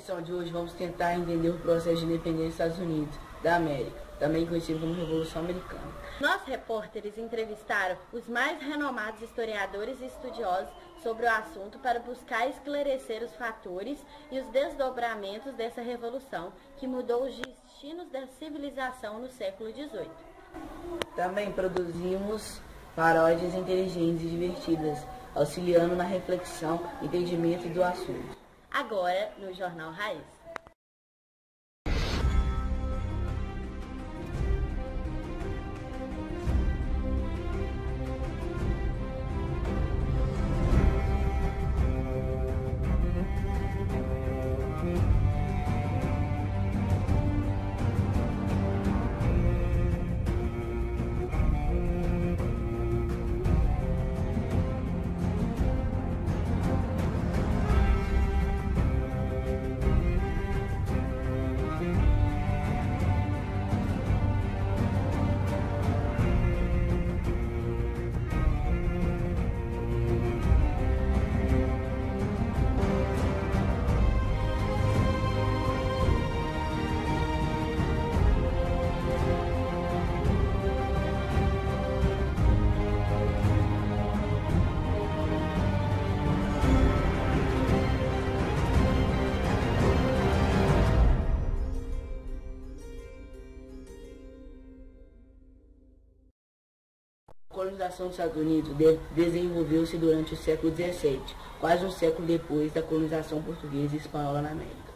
Na edição de hoje vamos tentar entender o processo de independência dos Estados Unidos da América, também conhecido como Revolução Americana. Nossos repórteres entrevistaram os mais renomados historiadores e estudiosos sobre o assunto para buscar esclarecer os fatores e os desdobramentos dessa revolução que mudou os destinos da civilização no século XVIII. Também produzimos paródias inteligentes e divertidas, auxiliando na reflexão e entendimento do assunto. Agora, no Jornal Raiz. A colonização dos Estados Unidos desenvolveu-se durante o século XVII, quase um século depois da colonização portuguesa e espanhola na América.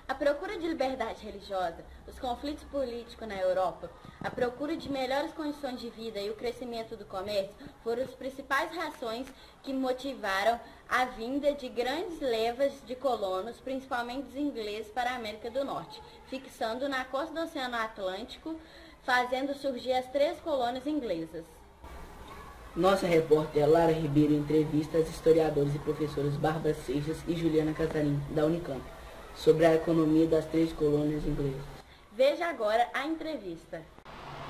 A procura de liberdade religiosa, os conflitos políticos na Europa, a procura de melhores condições de vida e o crescimento do comércio foram as principais razões que motivaram a vinda de grandes levas de colonos, principalmente os ingleses, para a América do Norte, fixando na costa do Oceano Atlântico, fazendo surgir as 3 colônias inglesas. Nossa repórter Lara Ribeiro entrevista as historiadoras e professoras Bárbara Seixas e Juliana Casarim, da Unicamp, sobre a economia das 3 colônias inglesas. Veja agora a entrevista.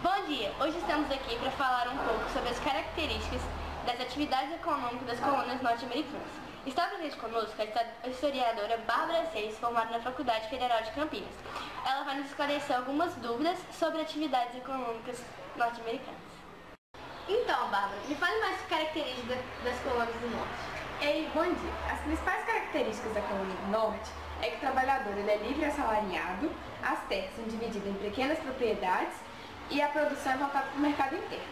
Bom dia! Hoje estamos aqui para falar um pouco sobre as características das atividades econômicas das colônias norte-americanas. Está presente conosco a historiadora Bárbara Seixas, formada na Faculdade Federal de Campinas. Ela vai nos esclarecer algumas dúvidas sobre atividades econômicas norte-americanas. Então, Bárbara, me fale mais sobre características das colônias do Norte. Ei, bom dia. As principais características da colônia do Norte é que o trabalhador ele é livre e assalariado, as terras são divididas em pequenas propriedades e a produção é voltada para o mercado interno.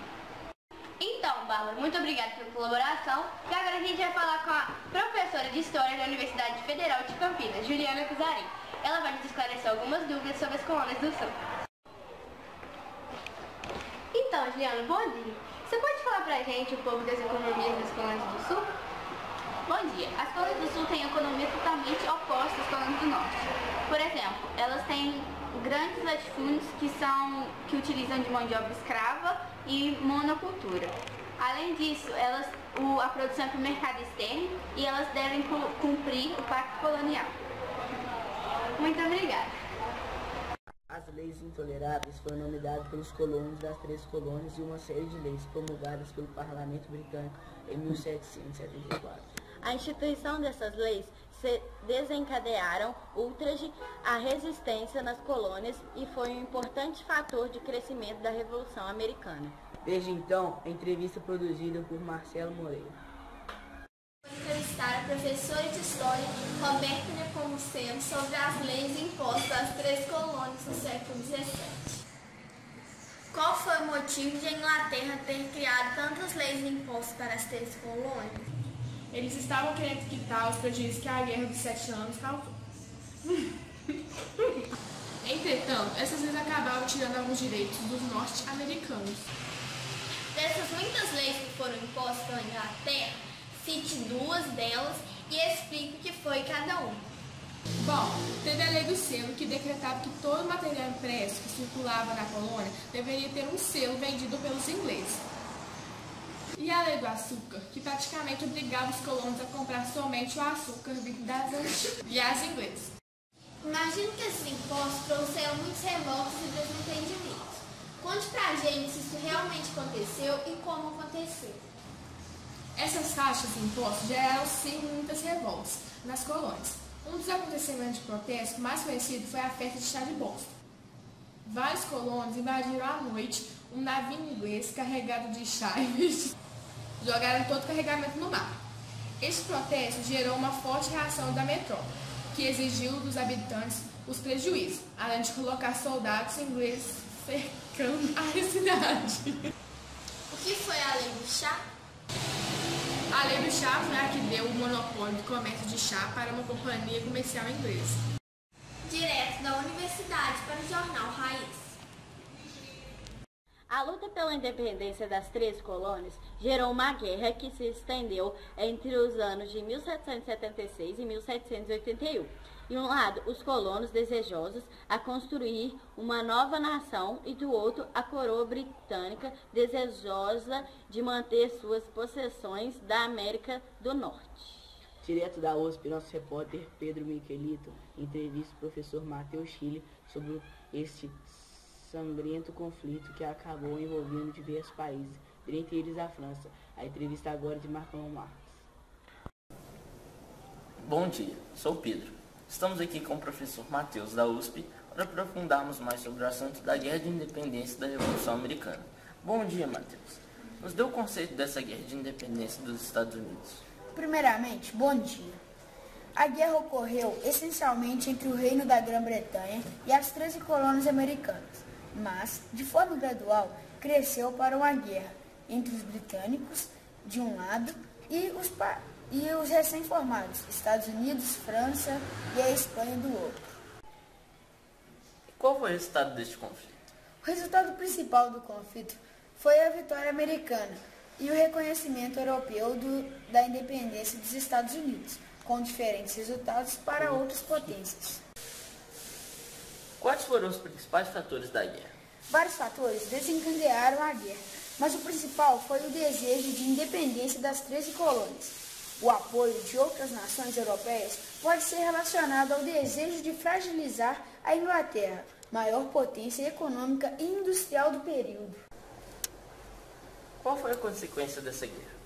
Então, Bárbara, muito obrigada pela colaboração. E agora a gente vai falar com a professora de História da Universidade Federal de Campinas, Juliana Casarim. Ela vai nos esclarecer algumas dúvidas sobre as colônias do Sul. Então, Juliana, bom dia. Você pode falar pra gente um pouco das economias das colônias do Sul? Bom dia. As colônias do Sul têm economias totalmente opostas às colônias do Norte. Por exemplo, elas têm grandes latifúndios que utilizam de mão de obra escrava e monocultura. Além disso, a produção é para o mercado externo e elas devem cumprir o Pacto Colonial. Muito obrigada. As leis intoleráveis foram nomeadas pelos colonos das 3 colônias e uma série de leis promulgadas pelo Parlamento Britânico em 1774. A instituição dessas leis desencadearam ultraje à resistência nas colônias e foi um importante fator de crescimento da Revolução Americana. Desde então, a entrevista produzida por Marcelo Moreira. Vou entrevistar a professora de História, Roberta Nepomuceno, sobre as leis impostas às 3 colônias no século XVII. Qual foi o motivo de a Inglaterra ter criado tantas leis impostas para as 3 colônias? Eles estavam querendo quitar os prejuízos que a Guerra dos 7 Anos causou. Entretanto, essas leis acabaram tirando alguns direitos dos norte-americanos. Dessas muitas leis que foram impostas pela Inglaterra, cite 2 delas e explique o que foi cada uma. Bom, teve a lei do selo, que decretava que todo material impresso que circulava na colônia deveria ter um selo vendido pelos ingleses. E a lei do açúcar, que praticamente obrigava os colonos a comprar somente o açúcar vindo das Antilhas e as inglesas. Imagino que esses impostos trouxeram muitos revoltas e desentendimentos. Conte pra gente se isso realmente aconteceu e como aconteceu. Essas taxas de impostos geraram sim muitas revoltas nas colônias. Um dos acontecimentos de protesto mais conhecido foi a festa de chá de Boston. Vários colonos invadiram à noite um navio inglês carregado de chá e jogaram todo o carregamento no mar. Este protesto gerou uma forte reação da metrópole, que exigiu dos habitantes os prejuízos, além de colocar soldados ingleses cercando a cidade. O que foi a lei do chá? A lei do chá foi a que deu o monopólio do comércio de chá para uma companhia comercial inglesa. Direto da universidade para o jornal Raiz. A luta pela independência das 13 colônias gerou uma guerra que se estendeu entre os anos de 1776 e 1781. De um lado, os colonos desejosos a construir uma nova nação e do outro, a coroa britânica desejosa de manter suas possessões da América do Norte. Direto da USP, nosso repórter Pedro Michelito entrevista o professor Matheus Chile sobre este sangrento conflito que acabou envolvendo diversos países, dentre eles a França. A entrevista agora é de Marcão Marques. Bom dia, sou Pedro. Estamos aqui com o professor Matheus da USP para aprofundarmos mais sobre o assunto da Guerra de Independência da Revolução Americana. Bom dia, Matheus. Nos dê o conceito dessa Guerra de Independência dos Estados Unidos. Primeiramente, bom dia. A guerra ocorreu essencialmente entre o Reino da Grã-Bretanha e as 13 colônias americanas, mas, de forma gradual, cresceu para uma guerra entre os britânicos, de um lado, e os recém-formados, Estados Unidos, França e a Espanha do outro. Qual foi o resultado deste conflito? O resultado principal do conflito foi a vitória americana e o reconhecimento europeu da independência dos Estados Unidos, com diferentes resultados para outras potências. Quais foram os principais fatores da guerra? Vários fatores desencadearam a guerra, mas o principal foi o desejo de independência das 13 colônias. O apoio de outras nações europeias pode ser relacionado ao desejo de fragilizar a Inglaterra, maior potência econômica e industrial do período. Qual foi a consequência dessa guerra?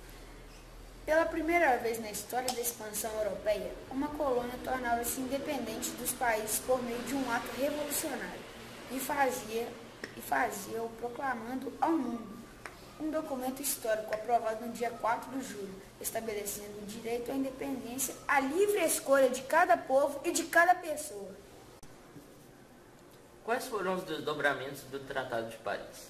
Pela primeira vez na história da expansão europeia, uma colônia tornava-se independente dos países por meio de um ato revolucionário e fazia-o proclamando ao mundo. Um documento histórico aprovado no dia 4 de julho, estabelecendo o direito à independência, à livre escolha de cada povo e de cada pessoa. Quais foram os desdobramentos do Tratado de Paris?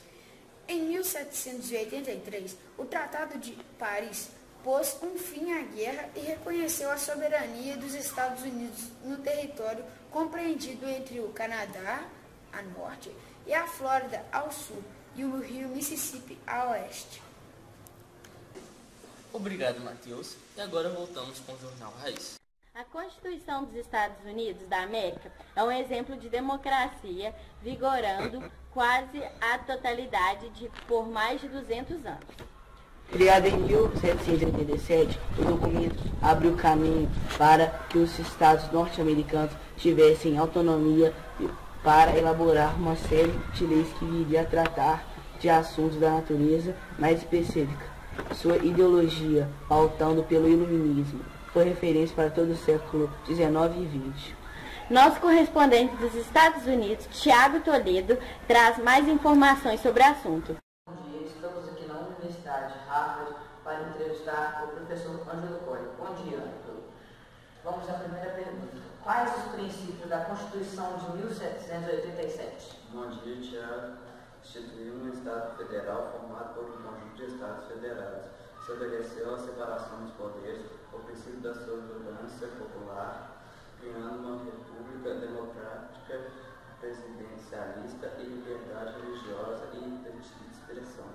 Em 1783, o Tratado de Paris pôs um fim à guerra e reconheceu a soberania dos Estados Unidos no território compreendido entre o Canadá, a norte, e a Flórida, ao sul, e o rio Mississippi, a oeste. Obrigado, Matheus. E agora voltamos com o Jornal Raiz. A Constituição dos Estados Unidos da América é um exemplo de democracia vigorando quase a totalidade por mais de 200 anos. Criado em 1787, o documento abriu caminho para que os estados norte-americanos tivessem autonomia para elaborar uma série de leis que viria a tratar de assuntos da natureza mais específica. Sua ideologia, pautando pelo iluminismo, foi referência para todo o século XIX e XX. Nosso correspondente dos Estados Unidos, Tiago Toledo, traz mais informações sobre o assunto. Bom dia, estamos aqui na Universidade Harvard para entrevistar o professor Ângelo Coelho. Bom dia, Ângelo. Vamos à primeira pergunta. Quais os princípios da Constituição de 1787? Bom dia, Tiago. Instituiu um Estado federal formado por um conjunto de Estados federados. Estabeleceu a separação dos poderes, o princípio da soberania popular, criando uma república democrática, presidencialista e liberdade religiosa e de expressão.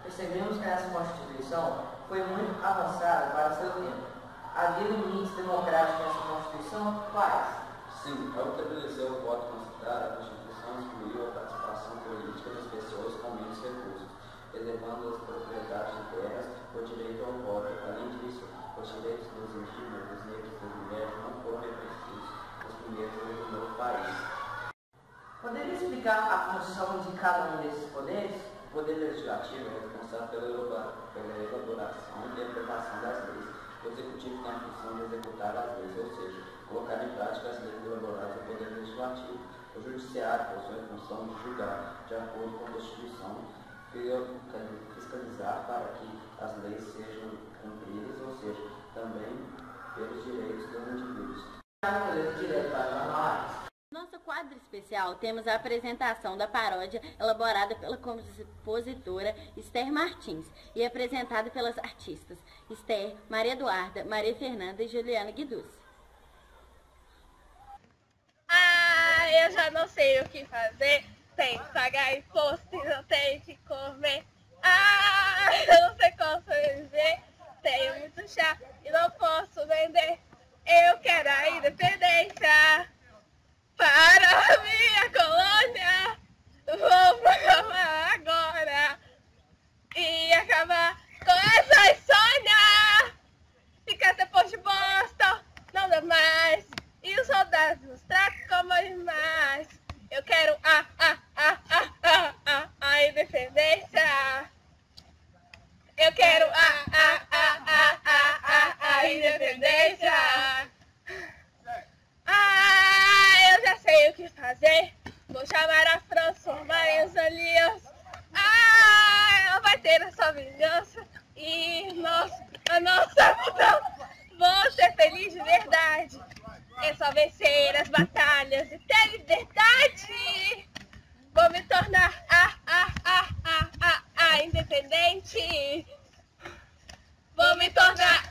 Percebemos que essa Constituição foi muito avançada para seu tempo. Havia limites democráticos nessa Constituição? Quais? Sim, ao estabelecer o voto consultar, a Constituição excluiu a participação política das pessoas com menos recursos, elevando as propriedades de terras, o direito ao voto. Além disso, os direitos dos indígenas, dos negros e das mulheres não foram reconhecidos nos primeiros anos do novo país. Poderia explicar a função de cada um desses poderes? O poder legislativo é responsável pela elaboração e interpretação das leis. O Executivo tem a função de executar as leis, ou seja, colocar em prática as leis elaboradas pelo Poder Legislativo. O Judiciário possui a função de julgar, de acordo com a Constituição, fiscalizar para que as leis sejam cumpridas, ou seja, também pelos direitos dos indivíduos. No nosso quadro especial, temos a apresentação da paródia elaborada pela compositora Esther Martins e apresentada pelas artistas Esther, Maria Eduarda, Maria Fernanda e Juliana Guiducci. Eu já não sei o que fazer, tem que pagar imposto e não tenho que comer. Eu não sei como sobreviver, tenho muito chá e não posso vender. Eu quero a independência para a minha colônia. Vou proclamar agora e acabar com essa insônia. Ficar depois de Boston, não dá mais. E os soldados nos tratam como animais. Eu quero a independência. Eu quero a independência. Eu já sei o que fazer. Vou chamar a França, formar as alianças. Ela vai ter a sua vingança. E a nossa missão. Vou ser feliz de verdade. É só vencer as batalhas e ter liberdade. Vou me tornar independente. Vou me tornar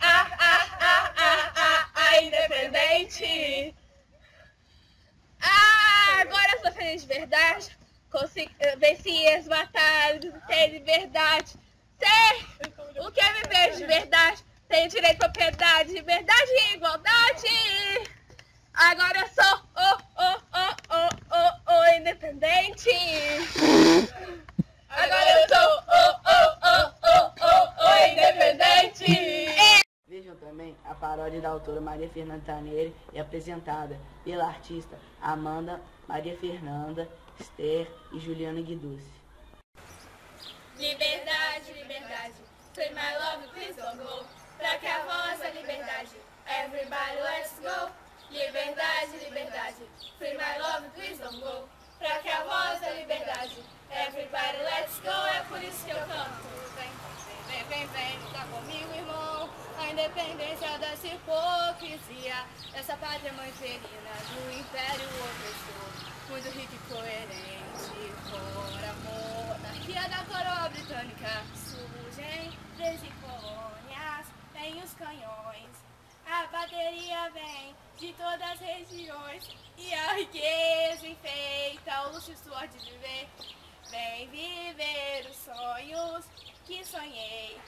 independente. Agora eu sou feliz de verdade. Venci as batalhas e ter liberdade. Sei o que é viver de verdade. Tenho direito à propriedade, liberdade e igualdade. Agora eu sou independente. Agora eu sou independente. Vejam também a paródia da autora Maria Fernanda Taneri e apresentada pela artista Amanda, Maria Fernanda, Esther e Juliana Guiducci. Liberdade, liberdade, free my love, please don't go. Pra que a vossa liberdade, everybody let's go. Liberdade, liberdade, free my love, please don't go. Pra que a vossa liberdade, everybody let's go. É por isso que eu canto. Vem, tá comigo, irmão. A independência dessa hipocrisia, essa pátria manterina do império opressor. Muito rico e coerente, por amor, monarquia da coroa britânica. Surgem 13 colônias, vem os canhões, a bateria vem de todas as regiões e a riqueza enfeita o luxo e suor de viver. Vem viver os sonhos que sonhei.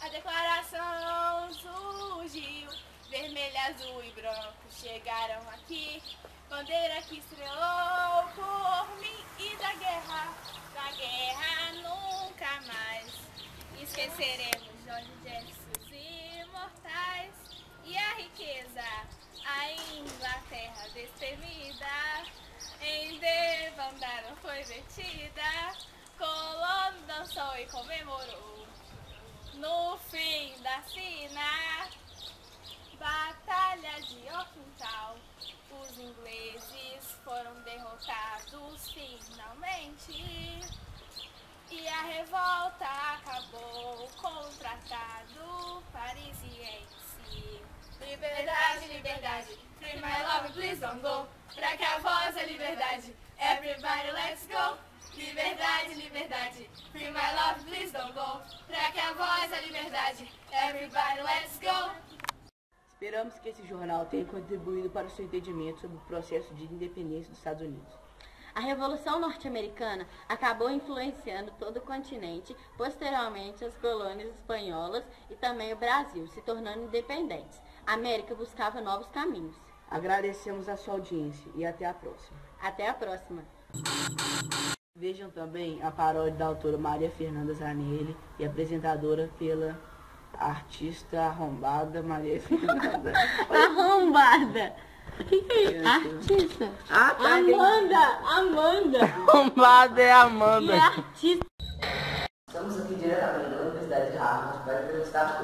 A declaração surgiu, vermelho, azul e branco chegaram aqui. Bandeira que estrelou por mim e da guerra nunca mais esqueceremos Jorge Gestos imortais e a riqueza, a Inglaterra destemida, em debandada foi vertida, Colombo dançou e comemorou. No fim da cena, batalha de Orquintal, os ingleses foram derrotados finalmente e a revolta acabou com o Tratado Parisiense. Liberdade, liberdade, free my love, please don't go. Pra que a vossa liberdade, everybody let's go. Liberdade, liberdade, free my love, please don't go. Pra que a vossa liberdade, everybody let's go. Esperamos que esse jornal tenha contribuído para o seu entendimento sobre o processo de independência dos Estados Unidos. A Revolução Norte-Americana acabou influenciando todo o continente, posteriormente as colônias espanholas e também o Brasil, se tornando independentes. A América buscava novos caminhos. Agradecemos a sua audiência e até a próxima. Até a próxima. Vejam também a paródia da autora Maria Fernanda Zanelli e apresentadora pela artista arrombada Maria Fernanda. Arrombada! O que é isso? Artista? Ah, tá. Amanda! Arrombada é Amanda. E artista. Estamos Estamos aqui diretamente da Universidade de Harvard para entrevistar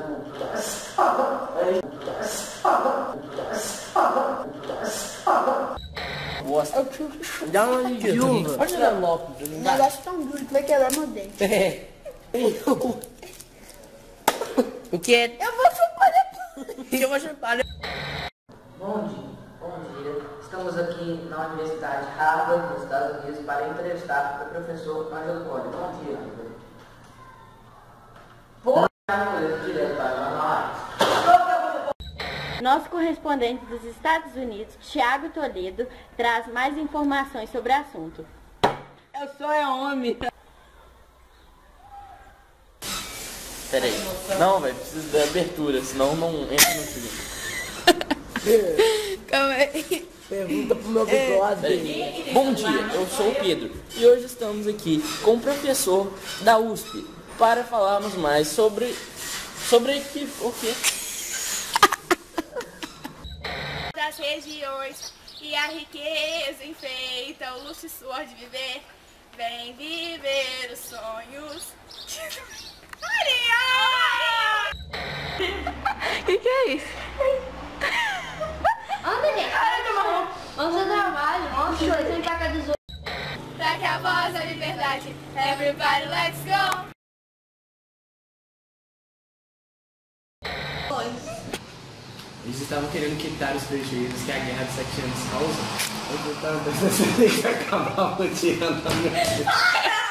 Dá uma viúva. O negócio tão duro que vai quebrar meu dente. O que é? Eu vou chupar depois. Eu vou chupar. Bom dia. Estamos aqui na Universidade de Harvard, nos Estados Unidos, para entrevistar o professor Ângelo Cole. Bom dia, Ângelo. Direto para Manaus. Nosso correspondente dos Estados Unidos, Thiago Toledo, traz mais informações sobre o assunto. Eu sou homem. Peraí. Não, velho, preciso da abertura, senão não entra no filme. Calma aí. Pergunta pro meu bigode. Bom dia, eu sou o Pedro e hoje estamos aqui com o professor da USP para falarmos mais sobre o quê? Das regiões e a riqueza enfeita o luxo e suor de viver. Vem viver os sonhos. Maria! Que é isso? Anda, gente, para de morrer. Vamos ao trabalho, vamos vem pra cá dos outros. Pra que a voz da liberdade. Everybody, let's go! Eles estavam querendo quitar os prejuízos que a Guerra dos 7 Anos causa. Eu estava pensando que acabar o dia na minha vida.